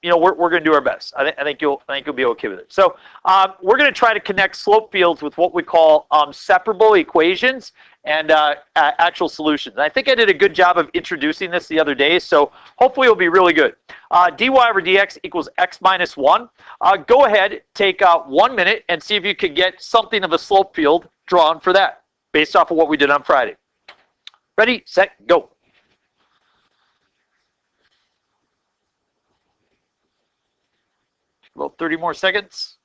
we're going to do our best. I think you'll be okay with it. So we're going to try to connect slope fields with what we call separable equations and actual solutions. And I think I did a good job of introducing this the other day, so hopefully it'll be really good. dy over dx equals x minus 1. Go ahead, take 1 minute, and see if you could get something of a slope field drawn for that, based off of what we did on Friday. Ready, set, go. About 30 more seconds.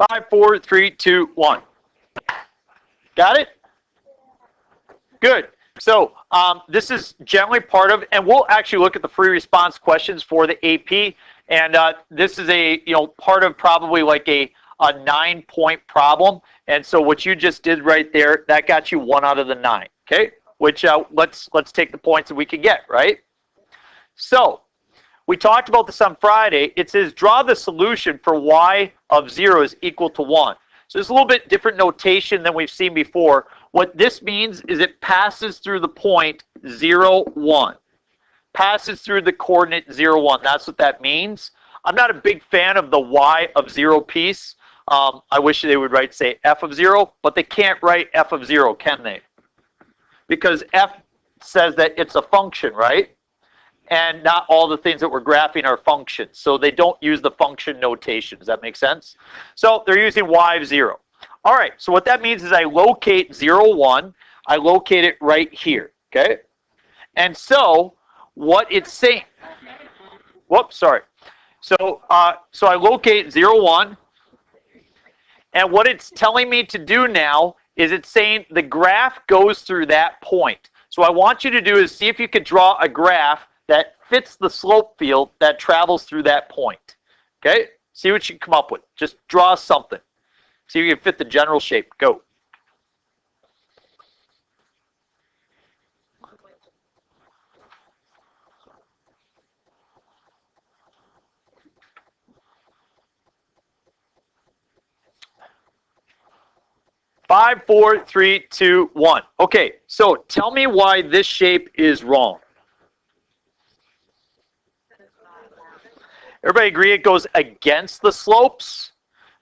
Five, four, three, two, one. Got it? Good. So this is generally part of, and we'll actually look at the free response questions for the AP, and this is a part of probably like a 9-point problem. And so what you just did right there, that got you 1 out of the 9. Okay, which let's take the points that we can get, right? So we talked about this on Friday. It says draw the solution for y of 0 is equal to 1. So it's a little bit different notation than we've seen before. What this means is it passes through the point 0, 1. Passes through the coordinate 0, 1. That's what that means. I'm not a big fan of the y of 0 piece. I wish they would write, say, f of 0, but they can't write f of 0, can they? Because f says that it's a function, right? And not all the things that we're graphing are functions. So they don't use the function notation. Does that make sense? So they're using y of 0. All right, so what that means is I locate 0, 1. I locate it right here, okay? And so what it's saying, whoops, sorry. So I locate 0, 1. And what it's telling me to do now is it's saying the graph goes through that point. So I want you to do is see if you could draw a graph that fits the slope field that travels through that point. Okay? See what you can come up with. Just draw something. See if you can fit the general shape. Go. Five, four, three, two, one. Okay, so tell me why this shape is wrong. Everybody agree it goes against the slopes?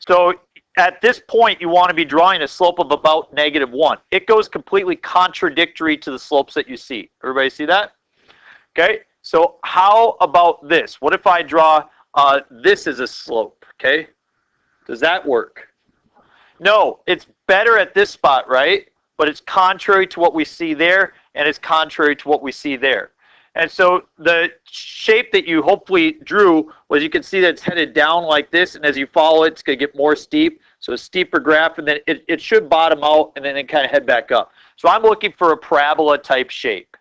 So at this point, you want to be drawing a slope of about -1. It goes completely contradictory to the slopes that you see. Everybody see that? Okay, so how about this? What if I draw this as a slope, okay? Does that work? No, it's better at this spot, right? But it's contrary to what we see there, and it's contrary to what we see there. And so the shape that you hopefully drew was, you can see that it's headed down like this, and as you follow it, it's going to get more steep. So a steeper graph, and then it should bottom out, and then it kind of head back up. So I'm looking for a parabola type shape.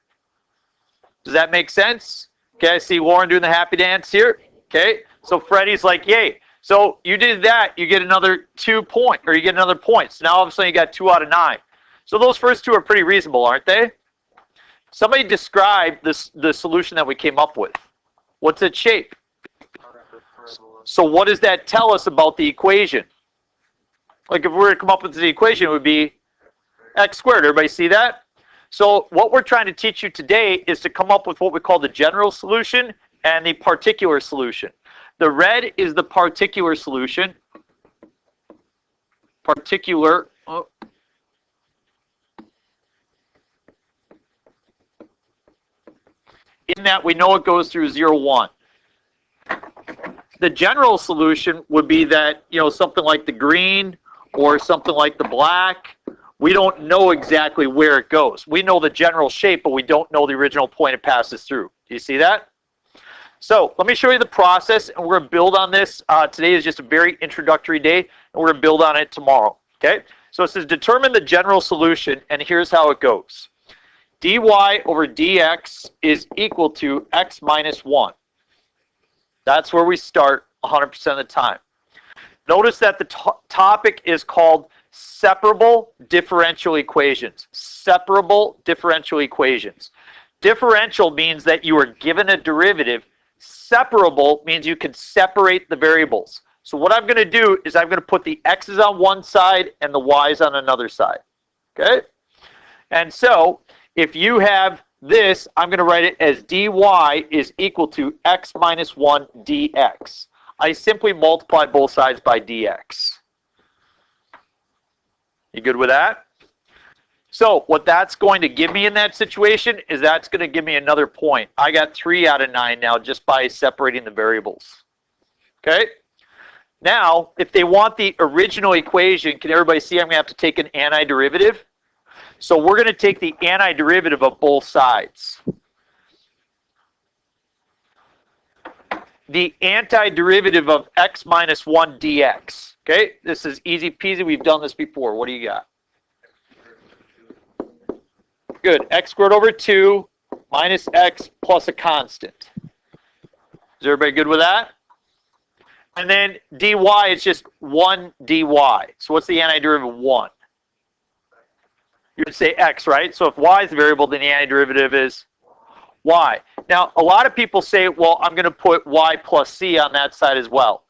Does that make sense? Okay, I see Lauren doing the happy dance here. Okay, so Freddie's like, yay. So you did that, you get another 2 points, or you get another point. So now all of a sudden you got 2 out of 9. So those first 2 are pretty reasonable, aren't they? Somebody describe the solution that we came up with. What's its shape? So what does that tell us about the equation? Like if we were to come up with the equation, it would be x squared. Everybody see that? So what we're trying to teach you today is to come up with what we call the general solution and the particular solution. The red is the particular solution. Particular. Oh. In that we know it goes through 0, 1. The general solution would be that, something like the green or something like the black. We don't know exactly where it goes. We know the general shape, but we don't know the original point it passes through. Do you see that? So let me show you the process, and we're going to build on this. Today is just a very introductory day, and we're going to build on it tomorrow. Okay? So it says determine the general solution, and here's how it goes. dy over dx is equal to x minus 1. That's where we start 100% of the time. Notice that the topic is called separable differential equations. Separable differential equations. Differential means that you are given a derivative. Separable means you can separate the variables. So what I'm going to do is I'm going to put the x's on one side and the y's on another side. Okay? And so if you have this, I'm going to write it as dy is equal to x minus 1 dx. I simply multiply both sides by dx. You good with that? So what that's going to give me in that situation is that's going to give me another point. I got 3 out of 9 now just by separating the variables. Okay? Now, if they want the original equation, can everybody see I'm going to have to take an antiderivative? So we're going to take the antiderivative of both sides. The antiderivative of x minus 1 dx. Okay, this is easy peasy. We've done this before. What do you got? Good. X squared over 2 minus x plus a constant. Is everybody good with that? And then dy is just 1 dy. So what's the antiderivative of 1? You would say x, right? So if y is the variable, then the antiderivative is y. Now, a lot of people say, well, I'm going to put y plus c on that side as well.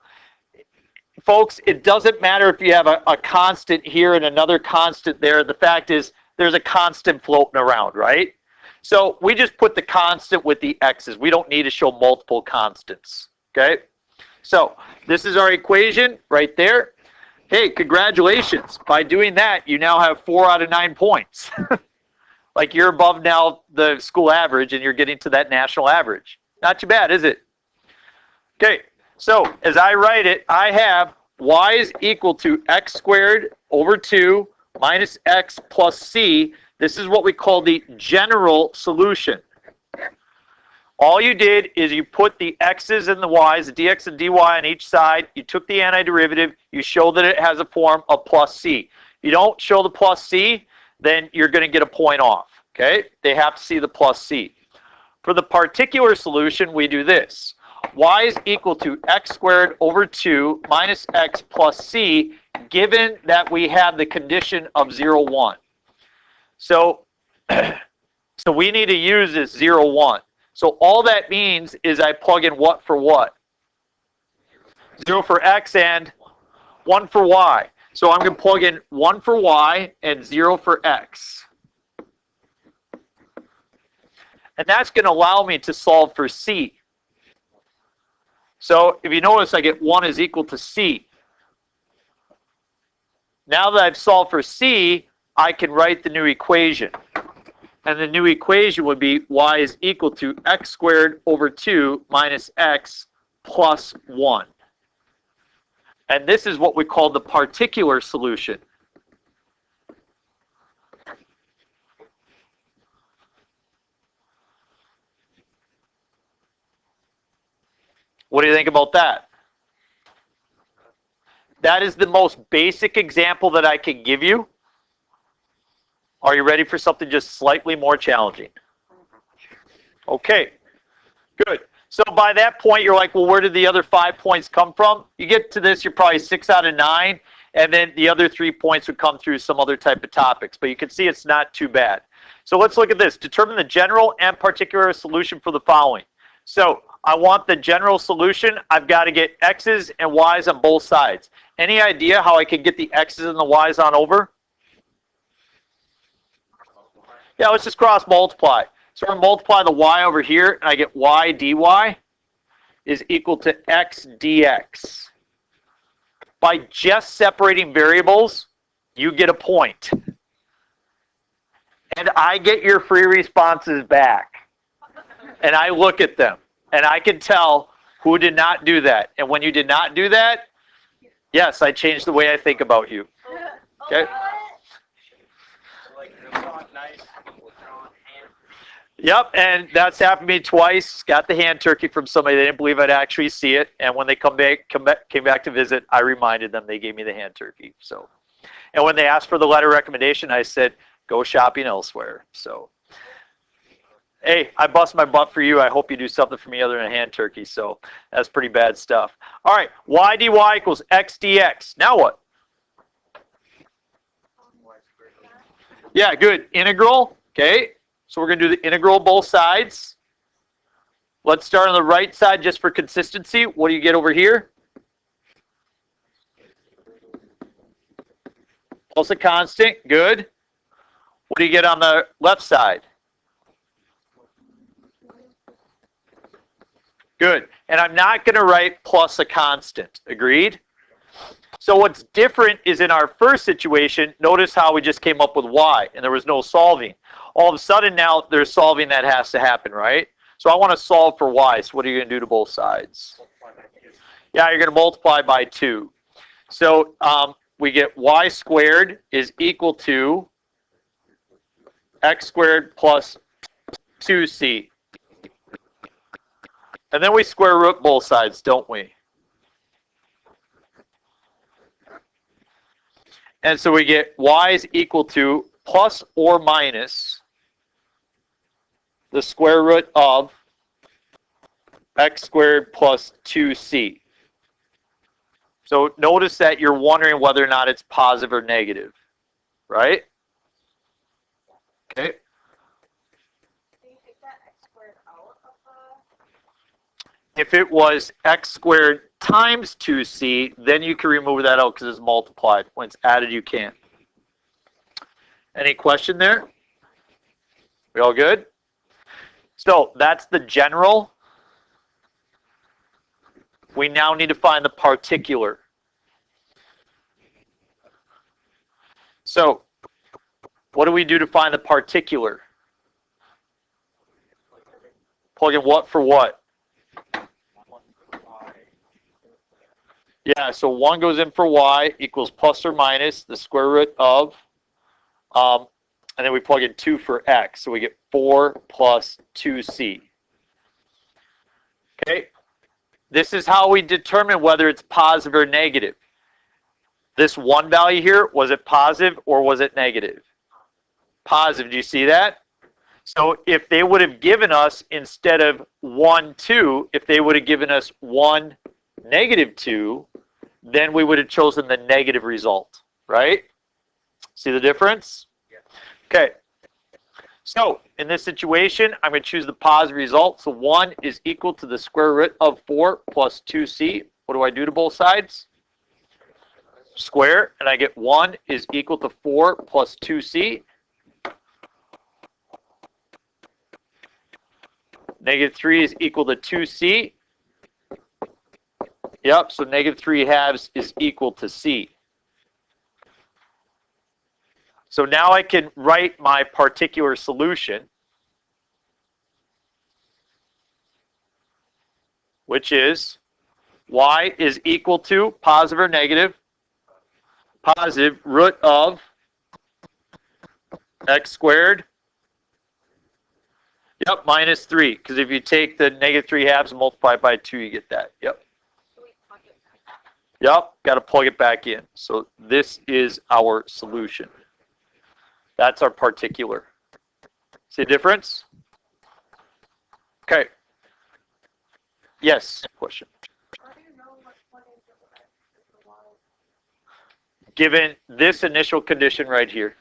Folks, it doesn't matter if you have a constant here and another constant there. The fact is, there's a constant floating around, right? So we just put the constant with the x's. We don't need to show multiple constants, okay? So this is our equation right there. Hey, congratulations. By doing that, you now have 4 out of 9 points. Like you're above now the school average and you're getting to that national average. Not too bad, is it? Okay, so as I write it, I have y is equal to x squared over 2 minus x plus c. This is what we call the general solution. All you did is you put the x's and the y's, the dx and dy on each side. You took the antiderivative. You show that it has a form of plus c. If you don't show the plus c, then you're going to get a point off. Okay? They have to see the plus c. For the particular solution, we do this. Y is equal to x squared over 2 minus x plus c, given that we have the condition of 0, 1. So we need to use this 0, 1. So all that means is I plug in what for what? 0 for x and 1 for y. So I'm going to plug in 1 for y and 0 for x. And that's going to allow me to solve for c. So if you notice, I get 1 is equal to c. Now that I've solved for c, I can write the new equation. And the new equation would be y is equal to x squared over 2 minus x plus 1. And this is what we call the particular solution. What do you think about that? That is the most basic example that I can give you. Are you ready for something just slightly more challenging? Okay, good. So by that point, you're like, well, where did the other 5 points come from? You get to this, you're probably 6 out of 9, and then the other 3 points would come through some other type of topics. But you can see it's not too bad. So let's look at this. Determine the general and particular solution for the following. So I want the general solution. I've got to get x's and y's on both sides. Any idea how I can get the x's and the y's on over? Yeah, let's just cross multiply. So we're going to multiply the y over here, and I get y dy is equal to x dx. By just separating variables, you get a point. And I get your free responses back. And I look at them, and I can tell who did not do that. And when you did not do that, yes, I changed the way I think about you. Okay? Yep, and that's happened to me twice. Got the hand turkey from somebody. They didn't believe I'd actually see it. And when they came back to visit, I reminded them they gave me the hand turkey. So, and when they asked for the letter of recommendation, I said, go shopping elsewhere. So, hey, I bust my butt for you. I hope you do something for me other than a hand turkey. So that's pretty bad stuff. All right, y dy equals x dx. Now what? Yeah, good. Integral. Okay. So we're going to do the integral both sides. Let's start on the right side just for consistency. What do you get over here? Plus a constant. Good. What do you get on the left side? Good. And I'm not going to write plus a constant. Agreed? So what's different is in our first situation, notice how we just came up with y, and there was no solving. All of a sudden now there's solving that has to happen, right? So I want to solve for y. So what are you going to do to both sides? Yeah, you're going to multiply by 2. So we get y squared is equal to x squared plus 2c. And then we square root both sides, don't we? And so we get y is equal to plus or minus the square root of x squared plus 2c. So notice that you're wondering whether or not it's positive or negative, right? Okay. If it was x squared times 2c, then you can remove that out because it's multiplied. When it's added, you can't. Any question there? We all good? So that's the general. We now need to find the particular. So what do we do to find the particular? Plug in what for what? Yeah, so 1 goes in for y equals plus or minus the square root of, and then we plug in 2 for x. So we get 4 plus 2c. Okay, this is how we determine whether it's positive or negative. This 1 value here, was it positive or was it negative? Positive, do you see that? So if they would have given us, instead of 1, 2, if they would have given us 1, negative 2, then we would have chosen the negative result, right? See the difference? Yeah. Okay. So in this situation, I'm going to choose the positive result. So 1 is equal to the square root of 4 plus 2c. What do I do to both sides? Square, and I get 1 is equal to 4 plus 2c. Negative 3 is equal to 2c. Yep, so negative 3 halves is equal to c. So now I can write my particular solution, which is y is equal to positive or negative, positive root of x squared, yep, minus 3, because if you take the negative 3 halves and multiply it by 2, you get that, yep. Yep, got to plug it back in. So this is our solution. That's our particular. See the difference? Okay. Yes, question. How do you know what is the y? Given this initial condition right here.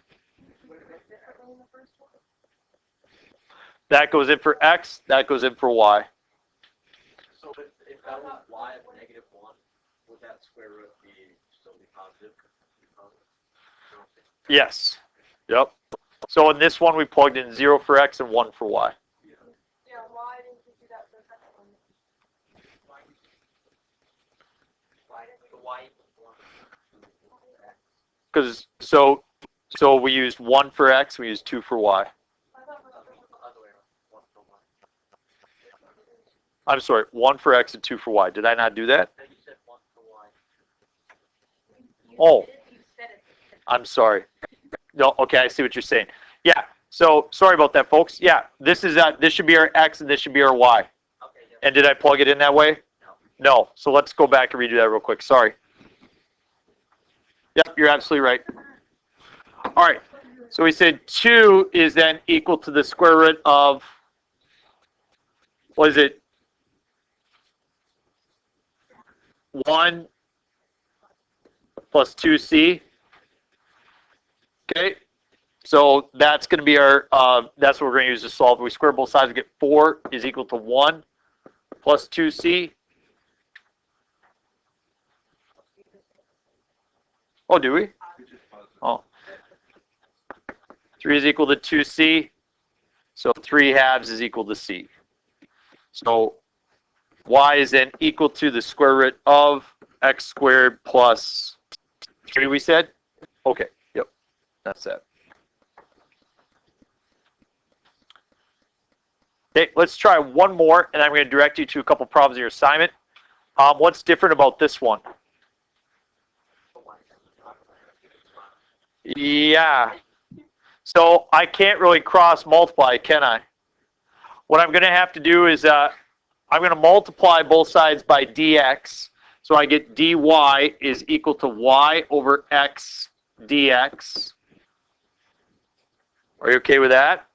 That goes in for x, that goes in for y. So if that was y of negative 1, would that square root still be positive? Yes. Yep. So in this one, we plugged in 0 for x and 1 for y. Yeah, why didn't you do that for the second one? Why did The y equals 1. Because so we used 1 for x, we used 2 for y. I'm sorry, 1 for x and 2 for y. Did I not do that? You said 1 for y. Oh, I'm sorry. No, okay, I see what you're saying. Yeah, so sorry about that, folks. Yeah, this should be our x and this should be our y. Okay, yeah. And did I plug it in that way? No. No. So let's go back and redo that real quick. Sorry. Yep, you're absolutely right. All right. So we said 2 is then equal to the square root of, what is it? 1 plus 2c. Okay. So that's going to be our, that's what we're going to use to solve. We square both sides, we get 4 is equal to 1 plus 2c. Oh, do we? Oh. 3 is equal to 2c. So 3 halves is equal to c. So y is then equal to the square root of x squared plus 3, we said? Okay, yep, that's that. Okay, let's try one more, and I'm going to direct you to a couple problems in your assignment. What's different about this one? Yeah. So I can't really cross multiply, can I? What I'm going to have to do is I'm going to multiply both sides by dx. So I get dy is equal to y over x dx. Are you okay with that?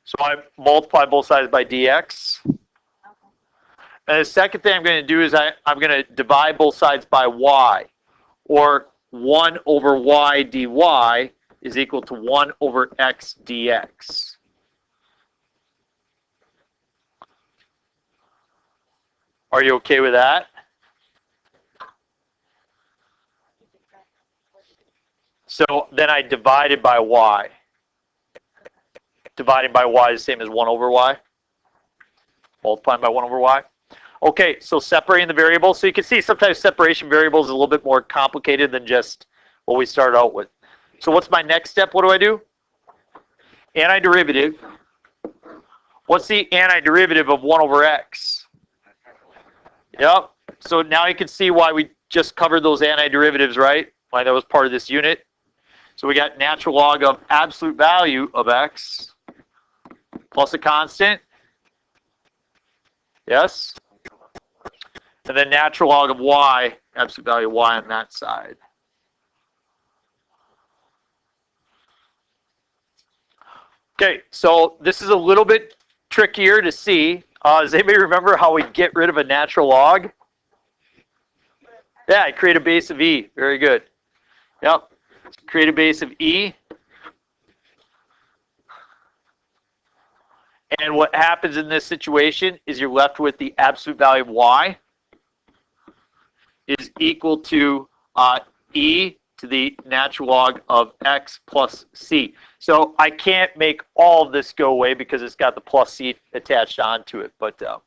So I multiply both sides by dx. And the second thing I'm going to do is I'm going to divide both sides by y. Or 1 over y dy is equal to 1 over x dx. Are you okay with that? So then I divided by y. Dividing by y is the same as 1 over y. Multiplying by 1 over y. Okay, so separating the variables. So you can see sometimes separation variables is a little bit more complicated than just what we started out with. So what's my next step? What do I do? Antiderivative. What's the antiderivative of 1 over x? Yep. So now you can see why we just covered those antiderivatives, right? Why that was part of this unit. So we got natural log of absolute value of x plus a constant. Yes? And then natural log of y, absolute value of y on that side. Okay, so this is a little bit trickier to see. Does anybody remember how we get rid of a natural log? Yeah, create a base of e. Very good. Yep. Create a base of e. And what happens in this situation is you're left with the absolute value of y is equal to e to the natural log of x plus c. So I can't make all of this go away because it's got the plus c attached onto it. But all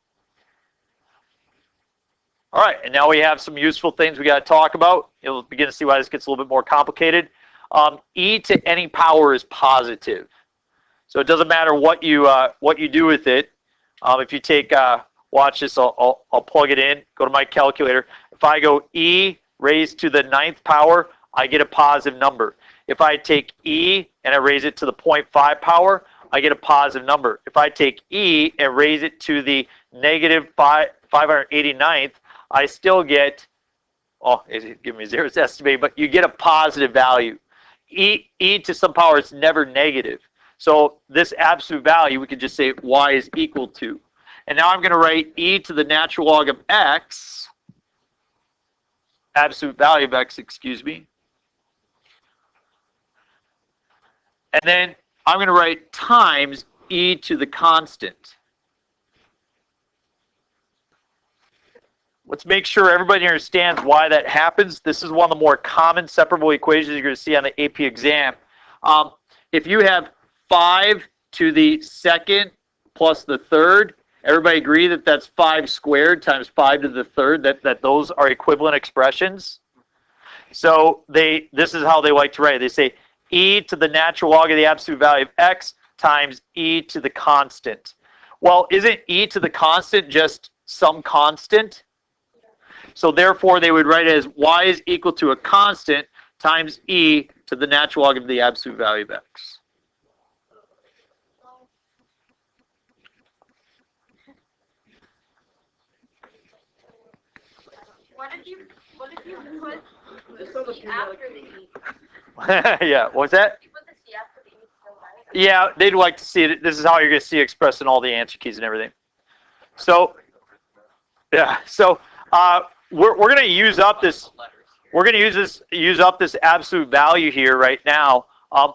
right, and now we have some useful things we got to talk about. You'll begin to see why this gets a little bit more complicated. E to any power is positive, so it doesn't matter what you do with it. If you take watch this, I'll plug it in. Go to my calculator. If I go e raised to the 9th power, I get a positive number. If I take e and I raise it to the 0.5 power, I get a positive number. If I take e and raise it to the negative 589th, I still get, oh, it give me zero, it's estimated, but you get a positive value. E to some power is never negative. So this absolute value, we could just say y is equal to. And now I'm going to write e to the natural log of x, absolute value of x, excuse me. And then I'm going to write times e to the constant. Let's make sure everybody understands why that happens. This is one of the more common separable equations you're going to see on the AP exam. If you have 5 to the 2nd plus the 3rd, everybody agree that that's 5 squared times 5 to the 3rd, that those are equivalent expressions? So this is how they like to write it. They say e to the natural log of the absolute value of x times e to the constant. Well, isn't e to the constant just some constant? So therefore, they would write it as y is equal to a constant times e to the natural log of the absolute value of x. What if you put the C after the E? Yeah, what's that? You put the C after the E still, right? Yeah, they'd like to see it. This is how you're going to see it expressed in all the answer keys and everything. So, yeah, so we're going to use up this. We're going to use up this absolute value here right now.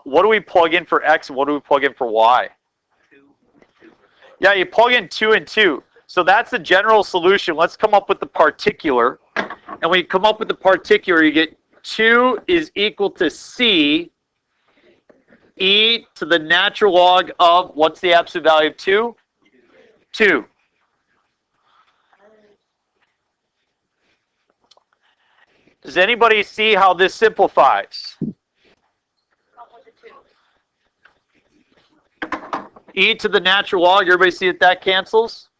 what do we plug in for x and what do we plug in for y? Yeah, you plug in 2 and 2. So that's the general solution. Let's come up with the particular. And when you come up with the particular, you get 2 is equal to c e to the natural log of, what's the absolute value of 2? 2. Does anybody see how this simplifies? E to the natural log, everybody see that cancels?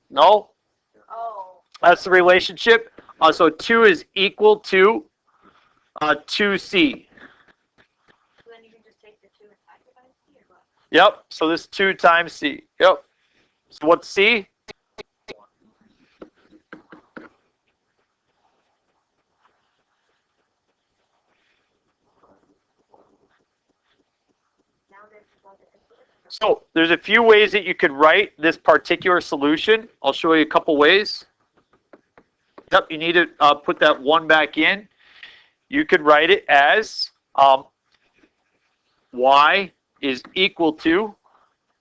No? Oh. That's the relationship. So 2 is equal to 2c. So then you can just take the 2 and divide by c or what? Yep, so this 2 times c. Yep. So what's c? Now there's one that is- So there's a few ways that you could write this particular solution. I'll show you a couple ways. Yep, you need to put that 1 back in. You could write it as y is equal to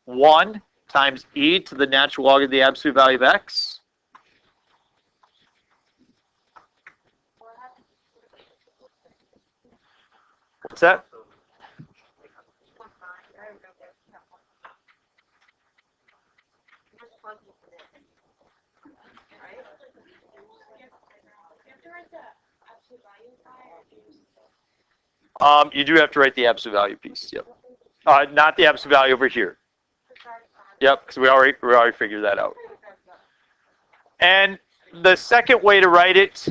1 times e to the natural log of the absolute value of x. What's that? Just plug it in. Right? You have to write the absolute value side. You do have to write the absolute value piece. Yep. Not the absolute value over here. Yep, because we already figured that out. And the second way to write it,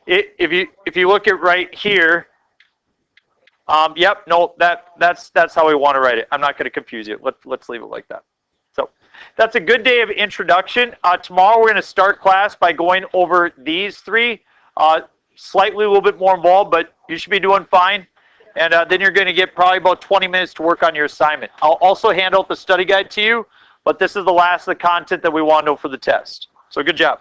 if you look at right here, yep, no, that's how we want to write it. I'm not going to confuse you. Let's leave it like that. So that's a good day of introduction. Tomorrow we're going to start class by going over these 3. Slightly a little bit more involved, but you should be doing fine. And then you're going to get probably about 20 minutes to work on your assignment. I'll also hand out the study guide to you, but this is the last of the content that we want to know for the test. So good job.